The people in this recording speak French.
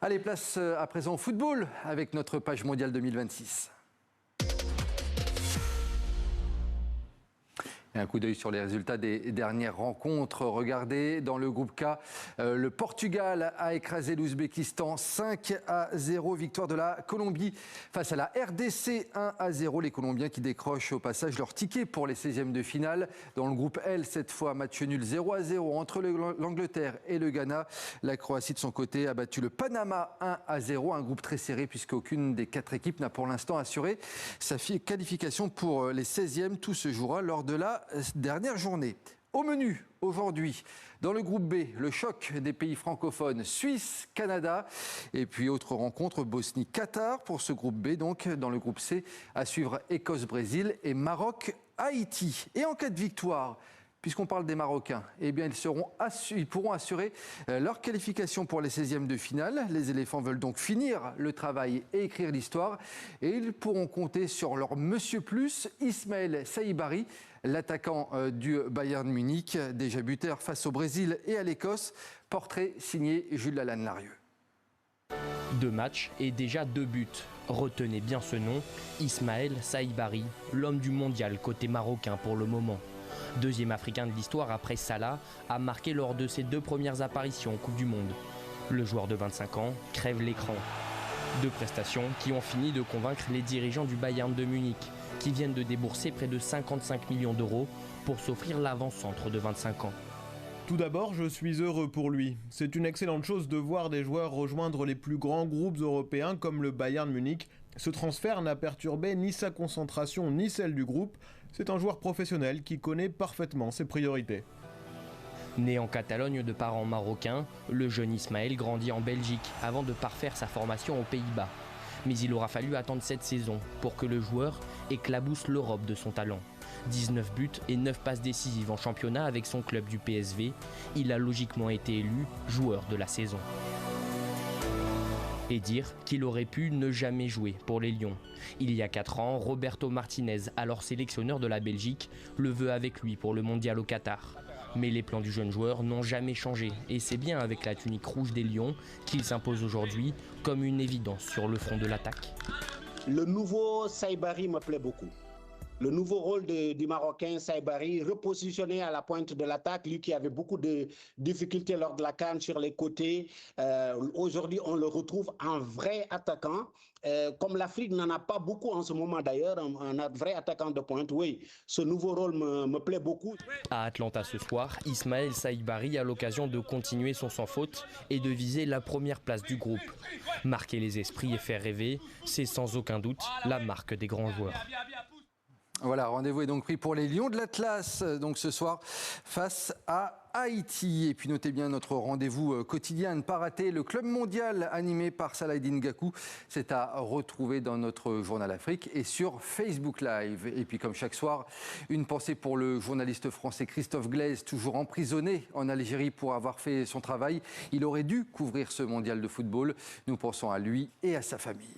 Allez, place à présent au football avec notre page mondiale 2026. Et un coup d'œil sur les résultats des dernières rencontres. Regardez, dans le groupe K, le Portugal a écrasé l'Ouzbékistan 5-0. Victoire de la Colombie face à la RDC 1-0. Les Colombiens qui décrochent au passage leur ticket pour les 16e de finale. Dans le groupe L, cette fois, match nul 0-0 entre l'Angleterre et le Ghana. La Croatie, de son côté, a battu le Panama 1-0. Un groupe très serré puisqu'aucune des 4 équipes n'a pour l'instant assuré sa qualification pour les 16e. Tout se jouera lors de la dernière journée. Au menu aujourd'hui, dans le groupe B, le choc des pays francophones, Suisse, Canada, et puis autre rencontre, Bosnie, Qatar pour ce groupe B. Donc dans le groupe C, à suivre Écosse, Brésil et Maroc, Haïti. Et en cas de victoire, puisqu'on parle des Marocains, eh bien ils pourront assurer leur qualification pour les 16e de finale. Les éléphants veulent donc finir le travail et écrire l'histoire. Et ils pourront compter sur leur Monsieur Plus, Ismaël Saïbari, l'attaquant du Bayern Munich, déjà buteur face au Brésil et à l'Écosse. Portrait signé Jules Lalanne-Larieux. 2 matchs et déjà 2 buts. Retenez bien ce nom, Ismaël Saïbari, l'homme du mondial côté marocain pour le moment. Deuxième africain de l'histoire après Salah, a marqué lors de ses 2 premières apparitions en Coupe du Monde. Le joueur de 25 ans crève l'écran. 2 prestations qui ont fini de convaincre les dirigeants du Bayern de Munich, qui viennent de débourser près de 55 millions d'euros pour s'offrir l'avant-centre de 25 ans. Tout d'abord, je suis heureux pour lui. C'est une excellente chose de voir des joueurs rejoindre les plus grands groupes européens comme le Bayern Munich. Ce transfert n'a perturbé ni sa concentration ni celle du groupe. C'est un joueur professionnel qui connaît parfaitement ses priorités. Né en Catalogne de parents marocains, le jeune Ismaël grandit en Belgique avant de parfaire sa formation aux Pays-Bas. Mais il aura fallu attendre cette saison pour que le joueur éclabousse l'Europe de son talent. 19 buts et 9 passes décisives en championnat avec son club du PSV, il a logiquement été élu joueur de la saison. Et dire qu'il aurait pu ne jamais jouer pour les Lions. Il y a 4 ans, Roberto Martinez, alors sélectionneur de la Belgique, le veut avec lui pour le mondial au Qatar. Mais les plans du jeune joueur n'ont jamais changé et c'est bien avec la tunique rouge des Lions qu'il s'impose aujourd'hui comme une évidence sur le front de l'attaque. Le nouveau Saïbari me plaît beaucoup. Le nouveau rôle du Marocain Saïbari, repositionné à la pointe de l'attaque, lui qui avait beaucoup de difficultés lors de la CAN sur les côtés. Aujourd'hui, on le retrouve en vrai attaquant. Comme l'Afrique n'en a pas beaucoup en ce moment d'ailleurs, un vrai attaquant de pointe. Oui, ce nouveau rôle me plaît beaucoup. À Atlanta ce soir, Ismaël Saïbari a l'occasion de continuer son sans faute et de viser la première place du groupe. Marquer les esprits et faire rêver, c'est sans aucun doute la marque des grands joueurs. Voilà, rendez-vous est donc pris pour les Lions de l'Atlas, donc ce soir face à Haïti. Et puis notez bien notre rendez-vous quotidien à ne pas rater. Le Club Mondial animé par Saladin Gakou, c'est à retrouver dans notre journal Afrique et sur Facebook Live. Et puis comme chaque soir, une pensée pour le journaliste français Christophe Glaise, toujours emprisonné en Algérie pour avoir fait son travail. Il aurait dû couvrir ce mondial de football. Nous pensons à lui et à sa famille.